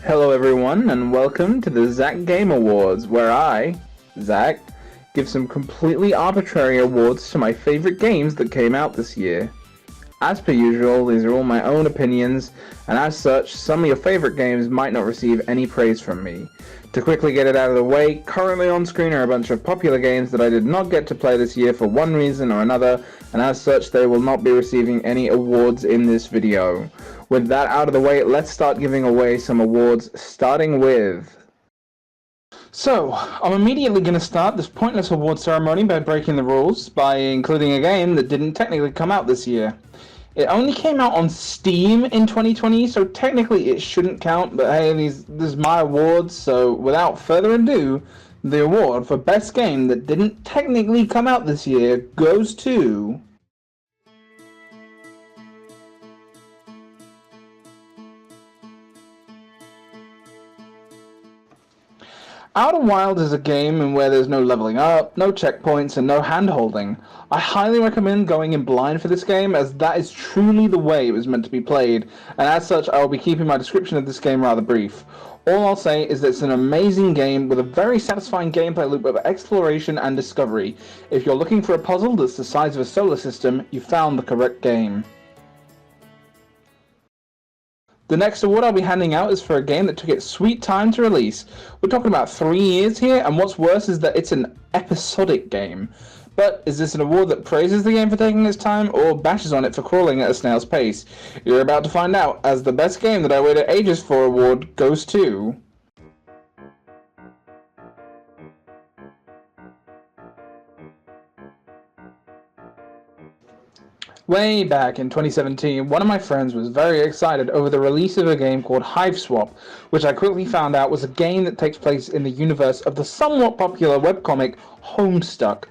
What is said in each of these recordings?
Hello everyone, and welcome to the Zak Game Awards, where I, Zak, give some completely arbitrary awards to my favorite games that came out this year. As per usual, these are all my own opinions, and as such, some of your favorite games might not receive any praise from me. To quickly get it out of the way, currently on screen are a bunch of popular games that I did not get to play this year for one reason or another, and as such, they will not be receiving any awards in this video. With that out of the way, let's start giving away some awards, starting with... So, I'm immediately going to start this pointless award ceremony by breaking the rules, by including a game that didn't technically come out this year. It only came out on Steam in 2020, so technically it shouldn't count, but hey, this is my awards, so without further ado, the award for best game that didn't technically come out this year goes to... Outer Wilds is a game in where there's no leveling up, no checkpoints, and no hand-holding. I highly recommend going in blind for this game, as that is truly the way it was meant to be played, and as such I will be keeping my description of this game rather brief. All I'll say is that it's an amazing game with a very satisfying gameplay loop of exploration and discovery. If you're looking for a puzzle that's the size of a solar system, you found the correct game. The next award I'll be handing out is for a game that took its sweet time to release. We're talking about 3 years here, and what's worse is that it's an episodic game. But is this an award that praises the game for taking its time, or bashes on it for crawling at a snail's pace? You're about to find out, as the best game that I waited ages for award goes to... Way back in 2017, one of my friends was very excited over the release of a game called Hiveswap, which I quickly found out was a game that takes place in the universe of the somewhat popular webcomic Homestuck.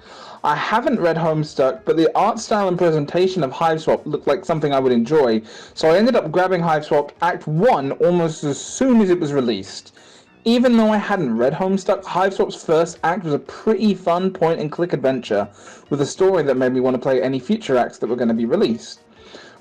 I haven't read Homestuck, but the art style and presentation of Hiveswap looked like something I would enjoy, so I ended up grabbing Hiveswap Act 1 almost as soon as it was released. Even though I hadn't read Homestuck, Hiveswap's first act was a pretty fun point-and-click adventure, with a story that made me want to play any future acts that were going to be released.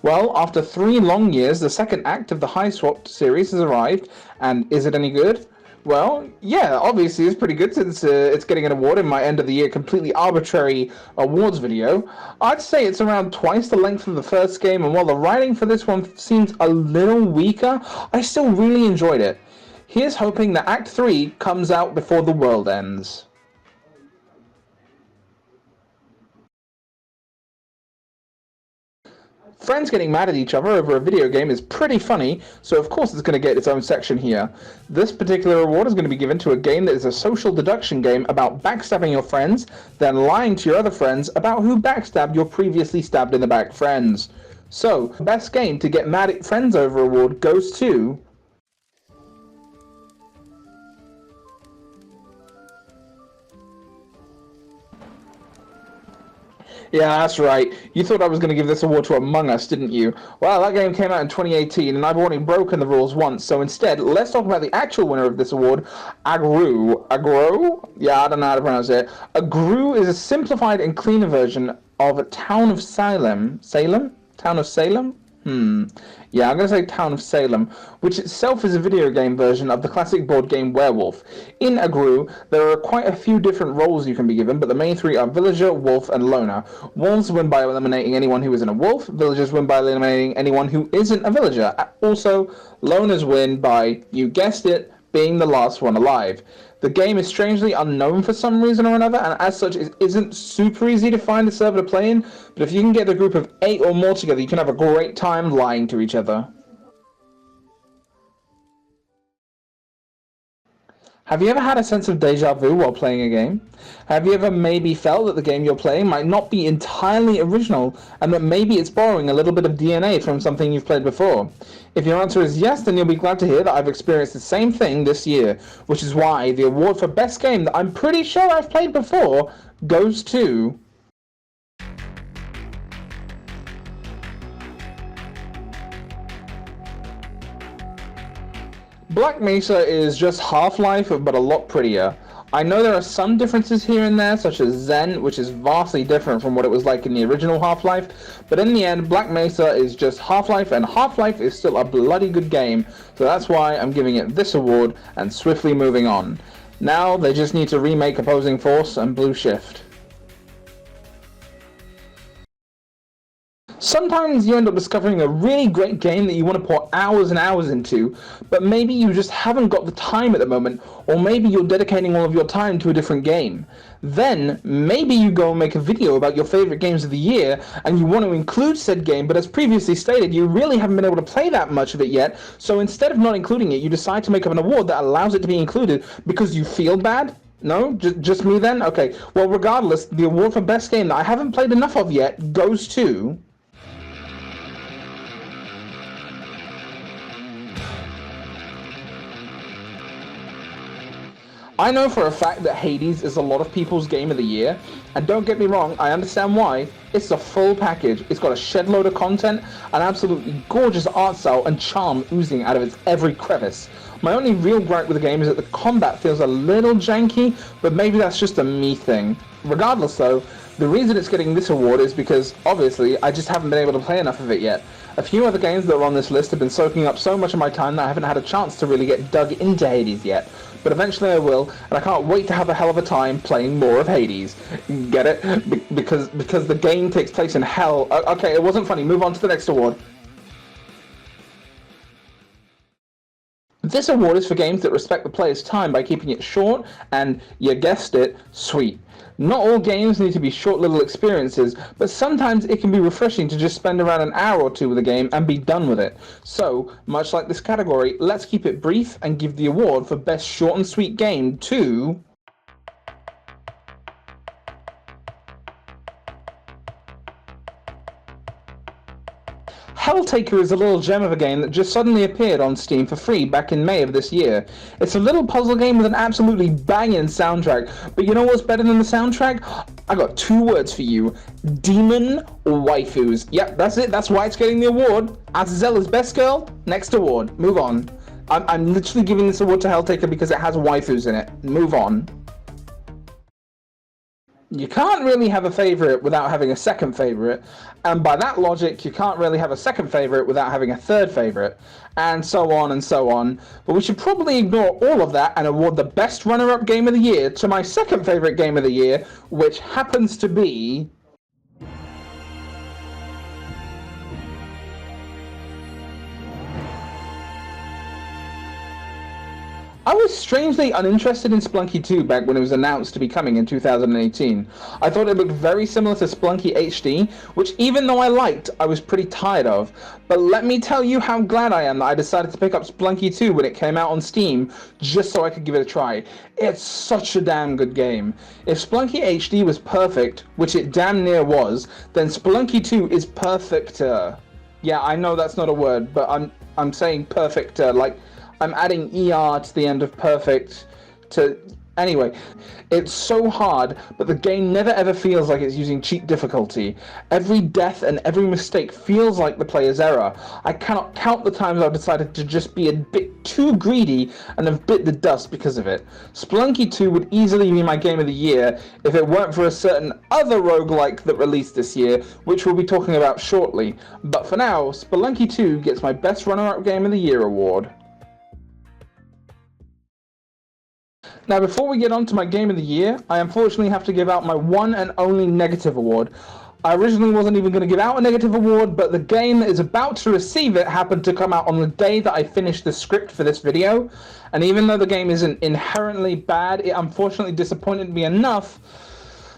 Well, after 3 long years, the second act of the Hiveswap series has arrived, and is it any good? Well, yeah, obviously it's pretty good since it's getting an award in my end-of-the-year completely arbitrary awards video. I'd say it's around twice the length of the first game, and while the writing for this one seems a little weaker, I still really enjoyed it. Here's hoping that Act 3 comes out before the world ends. Friends getting mad at each other over a video game is pretty funny, so of course it's going to get its own section here. This particular award is going to be given to a game that is a social deduction game about backstabbing your friends, then lying to your other friends about who backstabbed your previously stabbed in the back friends. So, best game to get mad at friends over award goes to... Yeah, that's right. You thought I was going to give this award to Among Us, didn't you? Well, that game came out in 2018, and I've already broken the rules once, so instead, let's talk about the actual winner of this award, Agru. Agro? Yeah, I don't know how to pronounce it. Agru is a simplified and cleaner version of Town of Salem. Salem? Town of Salem? Yeah, I'm going to say Town of Salem, which itself is a video game version of the classic board game Werewolf. In Agru, there are quite a few different roles you can be given, but the main 3 are Villager, Wolf, and Loner. Wolves win by eliminating anyone who isn't a wolf, Villagers win by eliminating anyone who isn't a villager. Also, Loners win by, you guessed it, being the last one alive. The game is strangely unknown for some reason or another, and as such it isn't super easy to find a server to play in, but if you can get a group of 8 or more together, you can have a great time lying to each other. Have you ever had a sense of deja vu while playing a game? Have you ever maybe felt that the game you're playing might not be entirely original, and that maybe it's borrowing a little bit of DNA from something you've played before? If your answer is yes, then you'll be glad to hear that I've experienced the same thing this year, which is why the award for best game that I'm pretty sure I've played before goes to... Black Mesa is just Half-Life, but a lot prettier. I know there are some differences here and there, such as Zen, which is vastly different from what it was like in the original Half-Life, but in the end, Black Mesa is just Half-Life, and Half-Life is still a bloody good game, so that's why I'm giving it this award and swiftly moving on. Now, they just need to remake Opposing Force and Blue Shift. Sometimes you end up discovering a really great game that you want to pour hours and hours into, but maybe you just haven't got the time at the moment, or maybe you're dedicating all of your time to a different game. Then, maybe you go and make a video about your favorite games of the year, and you want to include said game, but as previously stated, you really haven't been able to play that much of it yet, so instead of not including it, you decide to make up an award that allows it to be included because you feel bad? No? Just me then? Okay, well regardless, the award for best game that I haven't played enough of yet goes to... I know for a fact that Hades is a lot of people's game of the year, and don't get me wrong, I understand why. It's a full package. It's got a shed load of content, an absolutely gorgeous art style, and charm oozing out of its every crevice. My only real gripe with the game is that the combat feels a little janky, but maybe that's just a me thing. Regardless though, the reason it's getting this award is because, obviously, I just haven't been able to play enough of it yet. A few other games that are on this list have been soaking up so much of my time that I haven't had a chance to really get dug into Hades yet. But eventually I will, and I can't wait to have a hell of a time playing more of Hades. Get it? Because the game takes place in hell. Okay, it wasn't funny. Move on to the next award. This award is for games that respect the player's time by keeping it short and, you guessed it, sweet. Not all games need to be short little experiences, but sometimes it can be refreshing to just spend around an hour or two with a game and be done with it. So, much like this category, let's keep it brief and give the award for best short and sweet game to... Helltaker is a little gem of a game that just suddenly appeared on Steam for free back in May of this year. It's a little puzzle game with an absolutely banging soundtrack, but you know what's better than the soundtrack? I got two words for you. Demon waifus. Yep, that's it, that's why it's getting the award. Azazella's best girl, next award. Move on. I'm literally giving this award to Helltaker because it has waifus in it. Move on. You can't really have a favourite without having a second favourite, and by that logic, you can't really have a second favourite without having a third favourite, and so on and so on. But we should probably ignore all of that and award the best runner-up game of the year to my second favourite game of the year, which happens to be... I was strangely uninterested in Spelunky 2 back when it was announced to be coming in 2018. I thought it looked very similar to Spelunky HD, which even though I liked, I was pretty tired of. But let me tell you how glad I am that I decided to pick up Spelunky 2 when it came out on Steam, just so I could give it a try. It's such a damn good game. If Spelunky HD was perfect, which it damn near was, then Spelunky 2 is perfecter. Yeah, I know that's not a word, but I'm saying perfecter, like... I'm adding ER to the end of perfect to... Anyway, it's so hard, but the game never ever feels like it's using cheap difficulty. Every death and every mistake feels like the player's error. I cannot count the times I've decided to just be a bit too greedy and have bit the dust because of it. Spelunky 2 would easily be my game of the year if it weren't for a certain other roguelike that released this year, which we'll be talking about shortly. But for now, Spelunky 2 gets my Best Runner-Up Game of the Year award. Now, before we get on to my Game of the Year, I unfortunately have to give out my one and only negative award. I originally wasn't even going to give out a negative award, but the game that is about to receive it happened to come out on the day that I finished the script for this video, and even though the game isn't inherently bad, it unfortunately disappointed me enough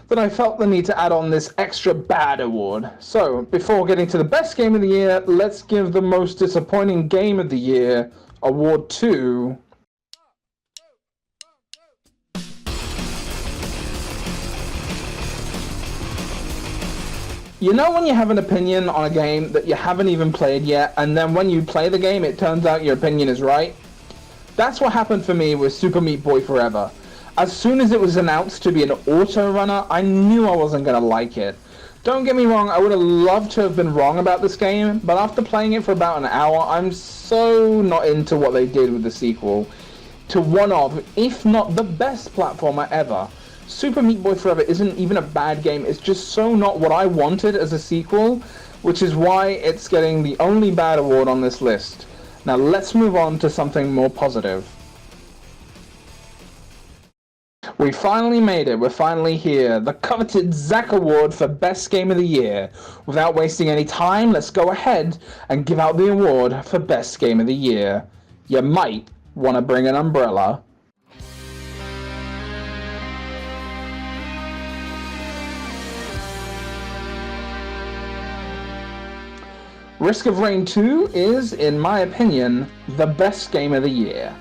that I felt the need to add on this extra bad award. So, before getting to the best game of the year, let's give the most disappointing game of the year award to... You know when you have an opinion on a game that you haven't even played yet, and then when you play the game, it turns out your opinion is right? That's what happened for me with Super Meat Boy Forever. As soon as it was announced to be an auto runner, I knew I wasn't going to like it. Don't get me wrong, I would have loved to have been wrong about this game, but after playing it for about an hour, I'm so not into what they did with the sequel. to one of, if not the best platformer ever. Super Meat Boy Forever isn't even a bad game, it's just so not what I wanted as a sequel, which is why it's getting the only bad award on this list. Now let's move on to something more positive. We finally made it, we're finally here. The coveted Zak Award for Best Game of the Year. Without wasting any time, let's go ahead and give out the award for Best Game of the Year. You might want to bring an umbrella. Risk of Rain 2 is, in my opinion, the best game of the year.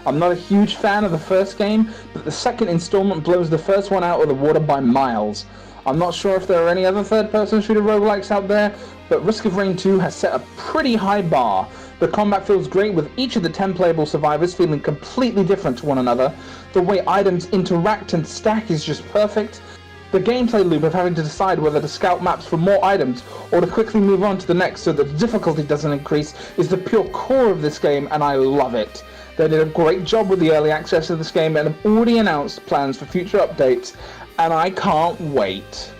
I'm not a huge fan of the first game, but the second installment blows the first one out of the water by miles. I'm not sure if there are any other third-person shooter roguelikes out there, but Risk of Rain 2 has set a pretty high bar. The combat feels great, with each of the 10 playable survivors feeling completely different to one another. The way items interact and stack is just perfect. The gameplay loop of having to decide whether to scout maps for more items or to quickly move on to the next so that the difficulty doesn't increase is the pure core of this game, and I love it. They did a great job with the early access of this game and have already announced plans for future updates, and I can't wait.